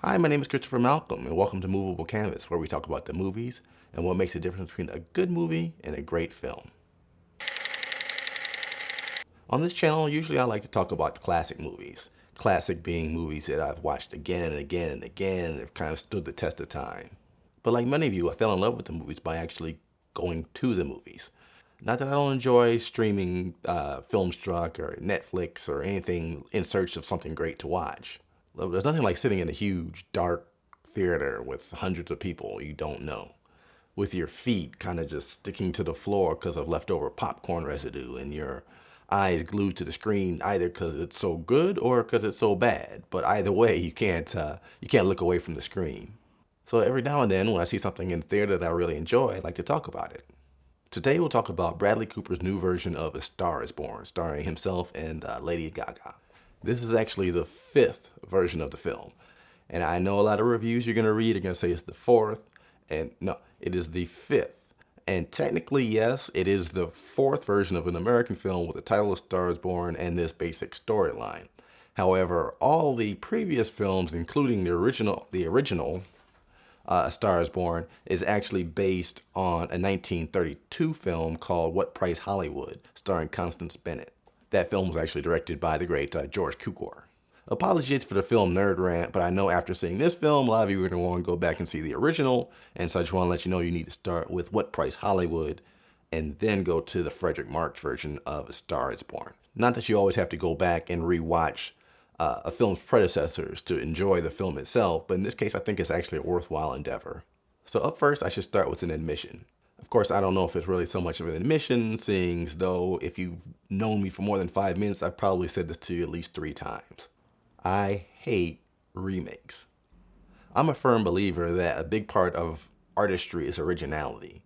Hi, my name is Christopher Malcolm, and welcome to Movable Canvas, where we talk about the movies and what makes the difference between a good movie and a great film. On this channel, usually I like to talk about classic movies. Classic being movies that I've watched again and again and again and have kind of stood the test of time. But like many of you, I fell in love with the movies by actually going to the movies. Not that I don't enjoy streaming Filmstruck or Netflix or anything in search of something great to watch. There's nothing like sitting in a huge, dark theater with hundreds of people you don't know, with your feet kind of just sticking to the floor because of leftover popcorn residue and your eyes glued to the screen either because it's so good or because it's so bad. But either way, you can't look away from the screen. So every now and then when I see something in theater that I really enjoy, I like to talk about it. Today we'll talk about Bradley Cooper's new version of A Star is Born, starring himself and Lady Gaga. This is actually the fifth version of the film. And I know a lot of reviews you're going to read are going to say it's the fourth. And no, it is the fifth. And technically, yes, it is the fourth version of an American film with the title of Star is Born and this basic storyline. However, all the previous films, including the original A Star is Born, is actually based on a 1932 film called What Price Hollywood, starring Constance Bennett. That film was actually directed by the great George Cukor. Apologies for the film nerd rant, but I know after seeing this film, a lot of you are going to want to go back and see the original, and so I just want to let you know you need to start with What Price Hollywood, and then go to the Frederick March version of A Star is Born. Not that you always have to go back and rewatch a film's predecessors to enjoy the film itself, but in this case, I think it's actually a worthwhile endeavor. So up first, I should start with an admission. Of course, I don't know if it's really so much of an admission, seeing as though if you've known me for more than 5 minutes, I've probably said this to you at least 3 times. I hate remakes. I'm a firm believer that a big part of artistry is originality.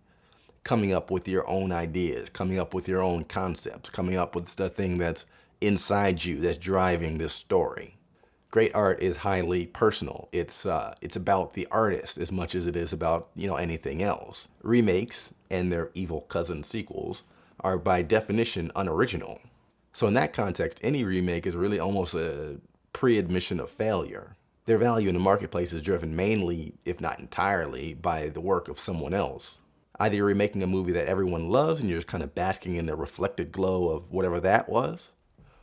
Coming up with your own ideas, coming up with your own concepts, coming up with the thing that's inside you that's driving this story. Great art is highly personal. It's about the artist as much as it is about, anything else. Remakes and their evil cousin sequels are by definition unoriginal. So in that context, any remake is really almost a pre-admission of failure. Their value in the marketplace is driven mainly, if not entirely, by the work of someone else. Either you're remaking a movie that everyone loves and you're just kind of basking in the reflected glow of whatever that was,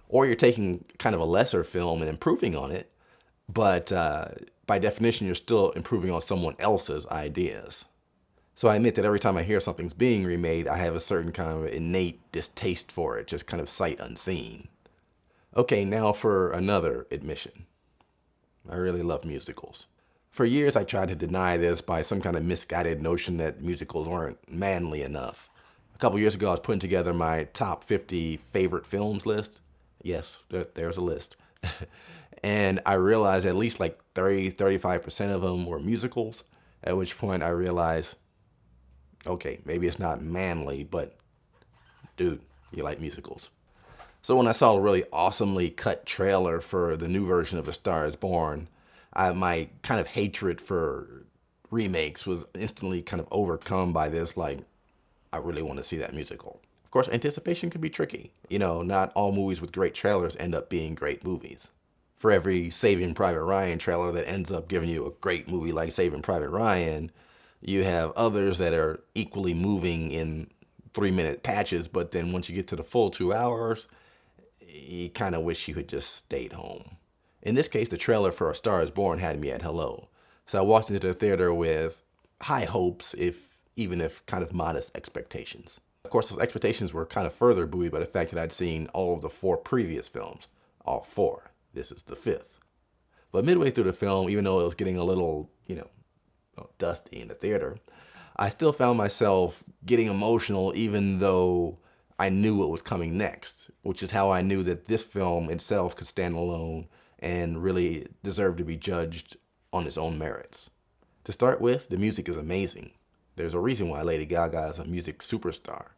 or you're taking kind of a lesser film and improving on it, but by definition, you're still improving on someone else's ideas. So I admit that every time I hear something's being remade, I have a certain kind of innate distaste for it, just kind of sight unseen. Okay, now for another admission. I really love musicals. For years, I tried to deny this by some kind of misguided notion that musicals weren't manly enough. A couple years ago, I was putting together my top 50 favorite films list. Yes, there's a list. And I realized at least like 35% of them were musicals, at which point I realized, okay, maybe it's not manly, but dude, you like musicals. So when I saw a really awesomely cut trailer for the new version of A Star is Born, my kind of hatred for remakes was instantly kind of overcome by this, like, I really want to see that musical. Of course, anticipation can be tricky. Not all movies with great trailers end up being great movies. For every Saving Private Ryan trailer that ends up giving you a great movie like Saving Private Ryan, you have others that are equally moving in 3-minute patches, but then once you get to the full 2 hours, you kind of wish you had just stayed home. In this case, the trailer for A Star is Born had me at hello. So I walked into the theater with high hopes, even if kind of modest expectations. Of course, those expectations were kind of further buoyed by the fact that I'd seen all of the 4 previous films. All 4. This is the 5th. But midway through the film, even though it was getting a little, dusty in the theater, I still found myself getting emotional even though I knew what was coming next, which is how I knew that this film itself could stand alone and really deserve to be judged on its own merits. To start with, the music is amazing. There's a reason why Lady Gaga is a music superstar.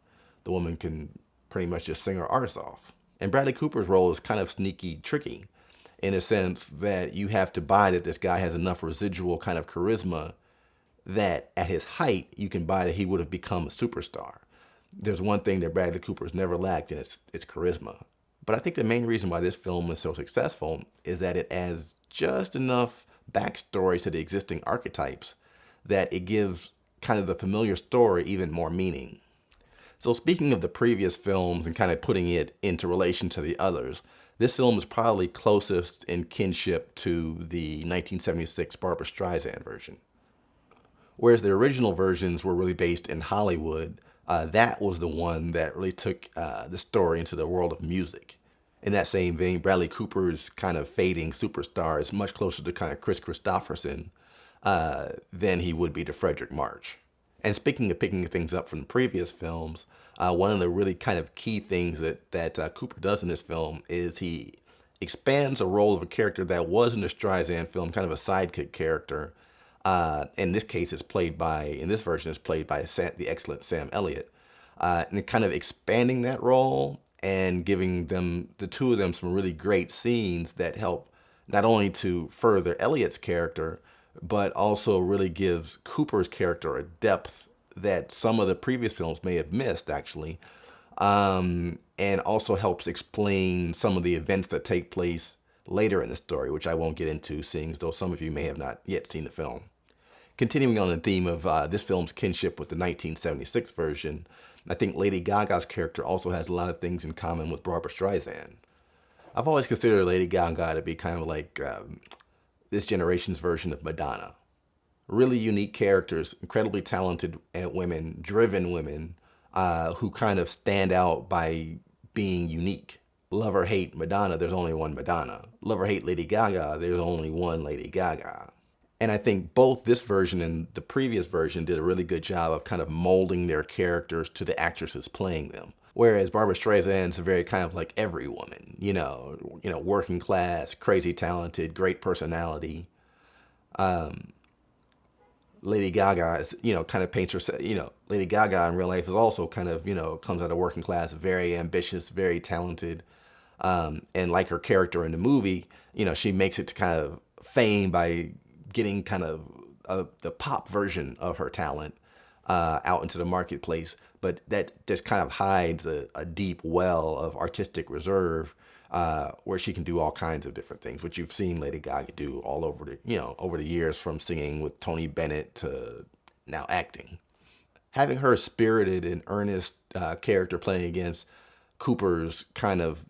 The woman can pretty much just sing her arse off. And Bradley Cooper's role is kind of sneaky tricky in a sense that you have to buy that this guy has enough residual kind of charisma that at his height, you can buy that he would have become a superstar. There's one thing that Bradley Cooper's never lacked, and it's charisma. But I think the main reason why this film is so successful is that it adds just enough backstory to the existing archetypes that it gives kind of the familiar story even more meaning. So speaking of the previous films and kind of putting it into relation to the others, this film is probably closest in kinship to the 1976 Barbra Streisand version. Whereas the original versions were really based in Hollywood, that was the one that really took the story into the world of music. In that same vein, Bradley Cooper's kind of fading superstar is much closer to kind of Chris Christopherson than he would be to Frederick March. And speaking of picking things up from the previous films, one of the really kind of key things that Cooper does in this film is he expands the role of a character that was in the Streisand film, kind of a sidekick character. In this case, in this version, it's played by the excellent Sam Elliott. And kind of expanding that role and giving the two of them, some really great scenes that help not only to further Elliott's character, but also really gives Cooper's character a depth that some of the previous films may have missed, actually, and also helps explain some of the events that take place later in the story, which I won't get into, seeing as though some of you may have not yet seen the film. Continuing on the theme of this film's kinship with the 1976 version, I think Lady Gaga's character also has a lot of things in common with Barbra Streisand. I've always considered Lady Gaga to be kind of like this generation's version of Madonna. Really unique characters, incredibly talented women, driven women, who kind of stand out by being unique. Love or hate Madonna, there's only one Madonna. Love or hate Lady Gaga, there's only one Lady Gaga. And I think both this version and the previous version did a really good job of kind of molding their characters to the actresses playing them. Whereas Barbra Streisand's a very kind of like every woman, working class, crazy talented, great personality. Lady Gaga is, kind of paints herself, Lady Gaga in real life is also kind of, comes out of working class, very ambitious, very talented. And like her character in the movie, she makes it to kind of fame by getting kind of the pop version of her talent out into the marketplace, but that just kind of hides a deep well of artistic reserve where she can do all kinds of different things, which you've seen Lady Gaga do all over over the years, from singing with Tony Bennett to now acting. Having her spirited and earnest character playing against Cooper's kind of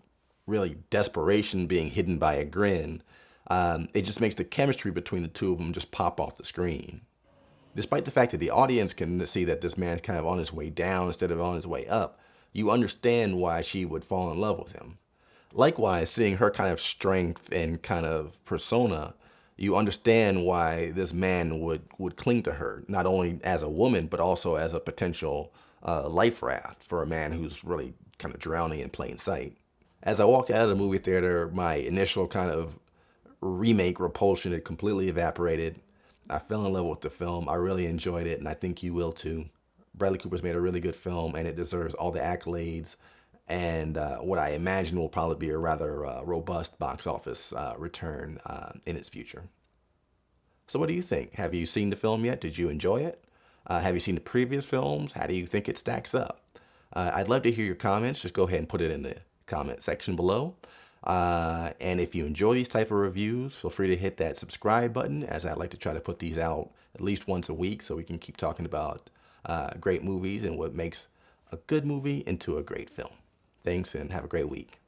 really desperation being hidden by a grin, it just makes the chemistry between the two of them just pop off the screen. Despite the fact that the audience can see that this man's kind of on his way down instead of on his way up, you understand why she would fall in love with him. Likewise, seeing her kind of strength and kind of persona, you understand why this man would cling to her, not only as a woman, but also as a potential life raft for a man who's really kind of drowning in plain sight. As I walked out of the movie theater, my initial kind of remake repulsion had completely evaporated. I fell in love with the film. I really enjoyed it, and I think you will too. Bradley Cooper's made a really good film, and it deserves all the accolades and what I imagine will probably be a rather robust box office return in its future. So what do you think? Have you seen the film yet? Did you enjoy it? Have you seen the previous films? How do you think it stacks up? I'd love to hear your comments. Just go ahead and put it in the comment section below. And if you enjoy these type of reviews, feel free to hit that subscribe button, as I like to try to put these out at least once a week so we can keep talking about great movies and what makes a good movie into a great film. Thanks, and have a great week.